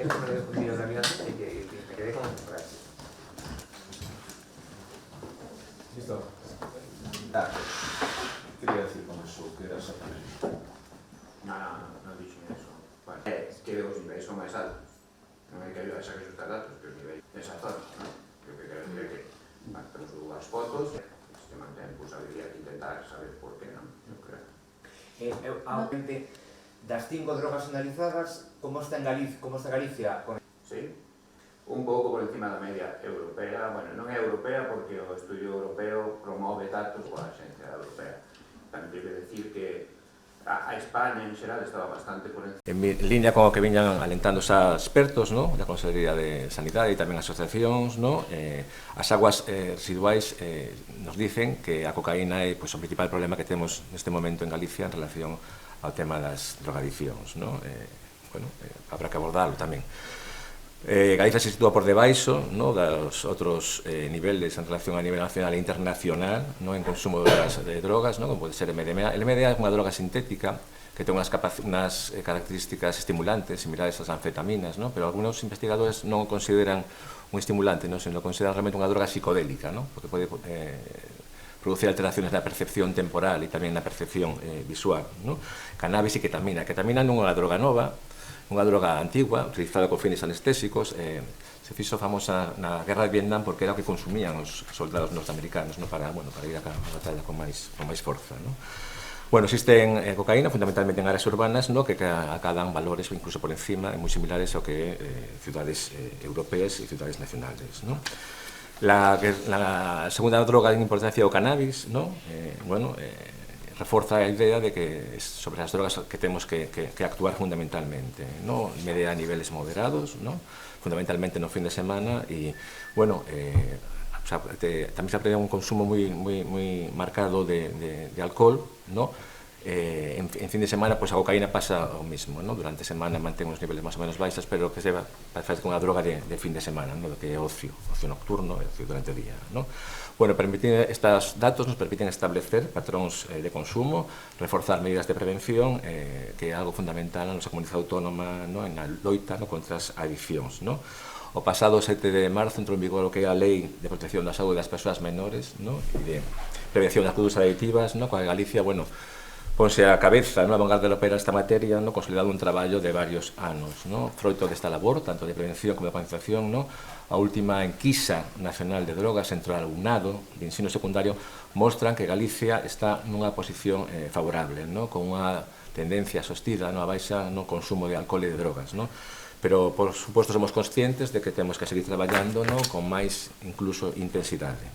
Esto me lo he escondido también y que me quedé con frase. Listo. Quería decir con eso que era exactamente. No dixo eso. Bueno, que os niveis son máis altos. Non hai que ayudar a sacar os datos, que os niveis desa zona, non? Que o que quero decir é que temos dúas fotos, se mantén pues, a habilidade de intentar saber por que non, eu creo. Aumente das 5 drogas analizadas, como está Galicia? Sí, un pouco por encima da media europea, bueno, non é europea porque o estudio europeo promove datos coa Axencia Europea. Tamén debe decir que a España en xeral estaba bastante por encima. En línea con o que viñan alentando xa expertos, ¿no? Da Consellería de Sanidade e tamén asociacións, ¿no? As aguas residuais nos dicen que a cocaína é pues, o principal problema que temos neste momento en Galicia en relación ao tema das drogadiccións, ¿no? Habrá que abordarlo tamén. Galicia se sitúa por debaixo, ¿no? dos outros niveles en relación a nivel nacional e internacional, ¿no? En consumo de drogas, ¿no? Como pode ser MDMA. El MDMA é unha droga sintética que ten unhas características estimulantes similares ás anfetaminas, ¿no? Pero algunos investigadores non consideran un estimulante, ¿no? Sino consideran realmente unha droga psicodélica, ¿no? Porque pode producir alteraciones na percepción temporal e tamén na percepción visual, ¿no? Cannabis e ketamina. Ketamina non é unha droga nova, unha droga antigua, utilizada con fines anestésicos, se fixo famosa na Guerra de Vietnam porque era o que consumían os soldados norteamericanos, ¿no? para ir a batalla con máis forza, ¿no? Bueno, existen cocaína fundamentalmente en áreas urbanas, ¿no? Que acadan valores incluso por encima, moi similares ao que ciudades europeas e ciudades nacionales, ¿no? La segunda droga de importancia é o cannabis, ¿no? Reforza a idea de que sobre as drogas que temos que actuar fundamentalmente, ¿no? Media a niveles moderados, ¿no? Fundamentalmente no fin de semana e, bueno, tamén se aprende un consumo moi marcado de alcohol, ¿no? En fin de semana, pues a cocaína pasa o mismo, ¿no? Durante a semana mantén uns niveles máis ou menos baixas, pero que se parece unha droga de fin de semana, ¿no? Que é ocio nocturno, ocio durante o día, ¿no? Bueno, estos datos nos permiten establecer patróns de consumo, reforzar medidas de prevención, que é algo fundamental na nosa comunidade autónoma, ¿no? En a loita, ¿no? Contra as adiccións, ¿no? O pasado 7 de marzo entrou en vigor o que é a Lei de Protección da Saúde das Persoas Menores, ¿no? E de Prevención das Condutas Adictivas, ¿no? Coa Galicia, bueno, ponse a cabeza, ¿no? A vanguardia europea esta materia, ¿no? Consolidado un traballo de varios anos, ¿no? Froito desta labor, tanto de prevención como de concienciación, ¿no? A última enquisa nacional de drogas entre o alumnado de ensino secundario mostran que Galicia está nunha posición favorable, ¿no? Con unha tendencia sostida, ¿no? A baixa no consumo de alcohol e de drogas, ¿no? Pero, por suposto, somos conscientes de que temos que seguir traballando, ¿no? Con máis, incluso, intensidade.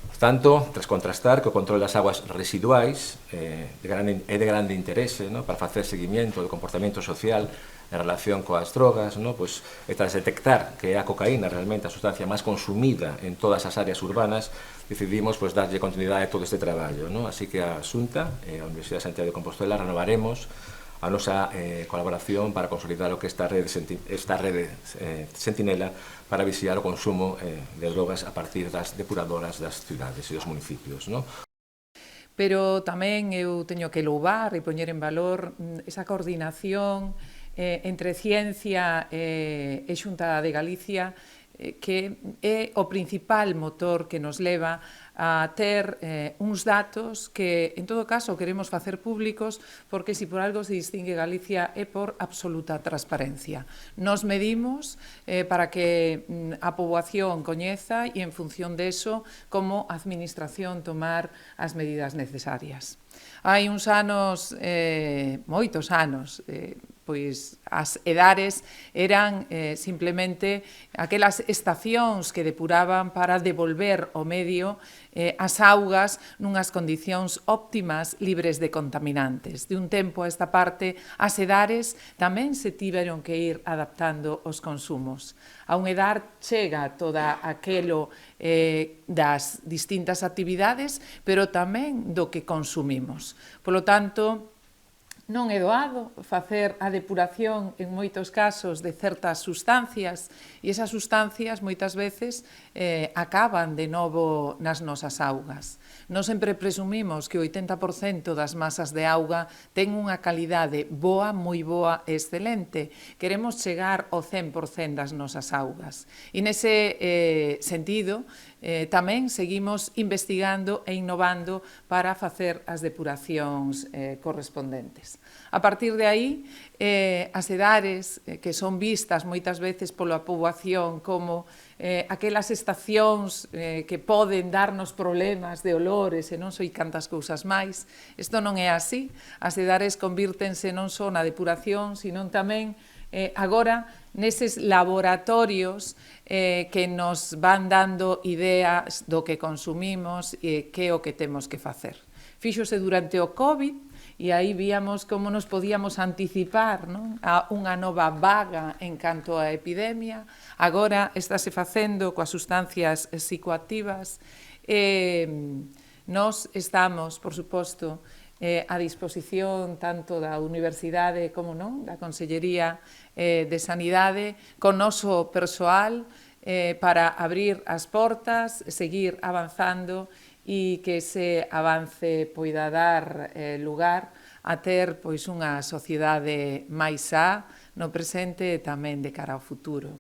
Por tanto, tras contrastar que o control das aguas residuais é de grande interese, ¿no? Para facer seguimento do comportamento social en relación coas drogas, ¿no? Pues, e tras detectar que é a cocaína realmente a sustancia máis consumida en todas as áreas urbanas, decidimos pues, darlle continuidade a todo este traballo, ¿no? Así que a Xunta e a Universidade de Santiago de Compostela renovaremos a nosa colaboración para consolidar o que esta rede Sentinela para vixiar o consumo de drogas a partir das depuradoras das cidades e dos municipios, ¿no? Pero tamén eu teño que louvar e poñer en valor esa coordinación entre ciencia e Xunta de Galicia, que é o principal motor que nos leva a ter uns datos que, en todo caso, queremos facer públicos porque, se por algo se distingue Galicia, é por absoluta transparencia. Nos medimos para que a poboación coñeza e, en función deso, como administración tomar as medidas necesarias. Hai uns anos, moitos anos, pois as edares eran simplemente aquelas estacións que depuraban para devolver ao medio as augas nunhas condicións óptimas, libres de contaminantes. De un tempo a esta parte, as edares tamén se tiveron que ir adaptando os consumos. A un edar chega toda aquelo das distintas actividades, pero tamén do que consumimos. Polo tanto, Non é doado facer a depuración en moitos casos de certas sustancias e esas sustancias moitas veces acaban de novo nas nosas augas. Non sempre presumimos que o 80% das masas de auga ten unha calidade boa, moi boa e excelente. Queremos chegar ao 100% das nosas augas. E nese sentido, tamén seguimos investigando e innovando para facer as depuracións correspondentes. A partir de aí, as edares que son vistas moitas veces pola poboación como aquelas estacións que poden darnos problemas de olores e non sei cantas cousas máis, isto non é así. As edares convírtense non só na depuración, sino tamén agora neses laboratorios que nos van dando ideas do que consumimos e que é o que temos que facer. Fíxose durante o COVID, e aí víamos como nos podíamos anticipar, non, a unha nova vaga en canto á epidemia. Agora estáse facendo coas sustancias psicoactivas. Nós estamos, por suposto, a disposición tanto da Universidade como non, da Consellería de Sanidade, con noso persoal para abrir as portas, seguir avanzando e que ese avance poida dar lugar a ter unha sociedade máis sá no presente e tamén de cara ao futuro.